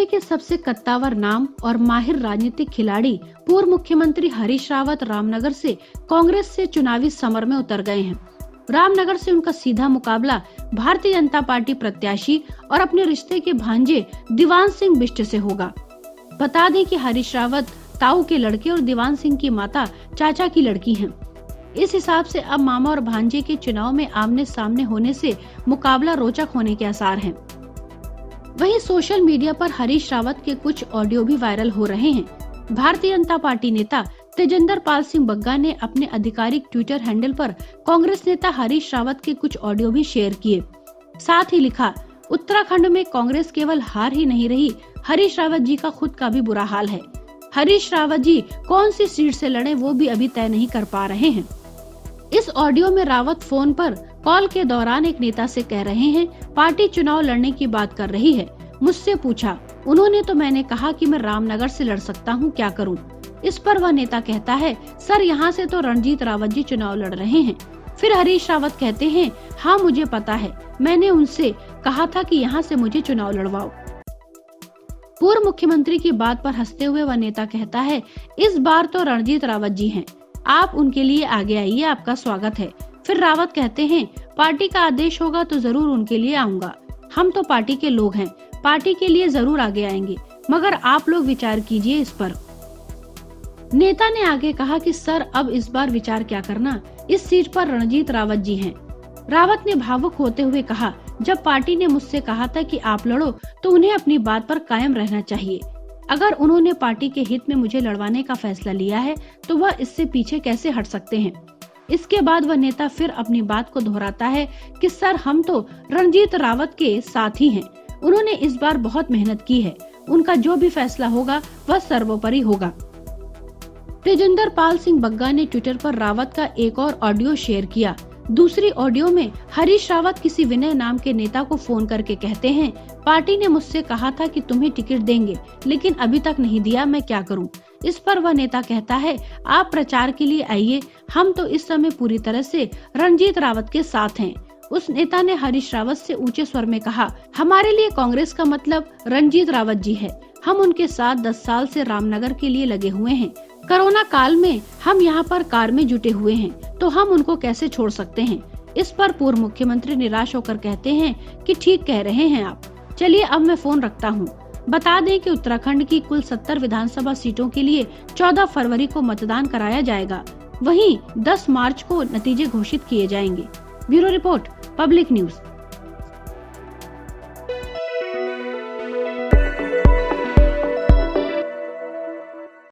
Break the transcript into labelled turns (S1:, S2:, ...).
S1: सूबे के सबसे कद्दावर नाम और माहिर राजनीतिक खिलाड़ी पूर्व मुख्यमंत्री हरीश रावत रामनगर से कांग्रेस से चुनावी समर में उतर गए हैं। रामनगर से उनका सीधा मुकाबला भारतीय जनता पार्टी प्रत्याशी और अपने रिश्ते के भांजे दीवान सिंह बिष्ट से होगा। बता दें कि हरीश रावत ताऊ के लड़के और दीवान सिंह की माता चाचा की लड़की हैं। इस हिसाब से अब मामा और भांजे के चुनाव में आमने सामने होने से मुकाबला रोचक होने के आसार हैं। वहीं सोशल मीडिया पर हरीश रावत के कुछ ऑडियो भी वायरल हो रहे हैं। भारतीय जनता पार्टी नेता तेजिंदर पाल सिंह बग्गा ने अपने आधिकारिक ट्विटर हैंडल पर कांग्रेस नेता हरीश रावत के कुछ ऑडियो भी शेयर किए। साथ ही लिखा, उत्तराखंड में कांग्रेस केवल हार ही नहीं रही, हरीश रावत जी का खुद का भी बुरा हाल है। हरीश रावत जी कौन सी सीट से लड़े वो भी अभी तय नहीं कर पा रहे हैं। इस ऑडियो में रावत फोन पर कॉल के दौरान एक नेता से कह रहे हैं, पार्टी चुनाव लड़ने की बात कर रही है, मुझसे पूछा, उन्होंने तो मैंने कहा कि मैं रामनगर से लड़ सकता हूं, क्या करूं। इस पर वह नेता कहता है, सर यहाँ से तो रणजीत रावत जी चुनाव लड़ रहे हैं। फिर हरीश रावत कहते हैं, हाँ मुझे पता है, मैंने उनसे कहा था कि यहाँ से मुझे चुनाव लड़वाओ। पूर्व मुख्यमंत्री की बात पर हंसते हुए वह नेता कहता है, इस बार तो रणजीत रावत जी हैं, आप उनके लिए आगे आइए, आपका स्वागत है। फिर रावत कहते हैं, पार्टी का आदेश होगा तो जरूर उनके लिए आऊंगा, हम तो पार्टी के लोग हैं, पार्टी के लिए जरूर आगे आएंगे, मगर आप लोग विचार कीजिए इस पर। नेता ने आगे कहा कि सर अब इस बार विचार क्या करना, इस सीट पर रणजीत रावत जी हैं। रावत ने भावुक होते हुए कहा, जब पार्टी ने मुझसे कहा था कि आप लड़ो तो उन्हें अपनी बात पर कायम रहना चाहिए। अगर उन्होंने पार्टी के हित में मुझे लड़वाने का फैसला लिया है तो वह इससे पीछे कैसे हट सकते हैं। इसके बाद वह नेता फिर अपनी बात को दोहराता है कि सर हम तो रणजीत रावत के साथ ही हैं, उन्होंने इस बार बहुत मेहनत की है, उनका जो भी फैसला होगा वह सर्वोपरि होगा। तेजिंदर पाल सिंह बग्गा ने ट्विटर पर रावत का एक और ऑडियो शेयर किया। दूसरी ऑडियो में हरीश रावत किसी विनय नाम के नेता को फोन करके कहते हैं, पार्टी ने मुझसे कहा था कि तुम्हें टिकट देंगे, लेकिन अभी तक नहीं दिया, मैं क्या करूं। इस पर वह नेता कहता है, आप प्रचार के लिए आइए, हम तो इस समय पूरी तरह से रणजीत रावत के साथ हैं। उस नेता ने हरीश रावत से ऊंचे स्वर में कहा, हमारे लिए कांग्रेस का मतलब रणजीत रावत जी है, हम उनके साथ 10 साल से रामनगर के लिए लगे हुए हैं। कोरोना काल में हम यहाँ पर कार में जुटे हुए हैं, तो हम उनको कैसे छोड़ सकते हैं। इस पर पूर्व मुख्यमंत्री निराश होकर कहते हैं कि ठीक कह रहे हैं आप, चलिए अब मैं फोन रखता हूँ। बता दें कि उत्तराखंड की कुल 70 विधानसभा सीटों के लिए 14 फरवरी को मतदान कराया जाएगा, वहीं 10 मार्च को नतीजे घोषित किए जाएंगे। Bureau report, public news.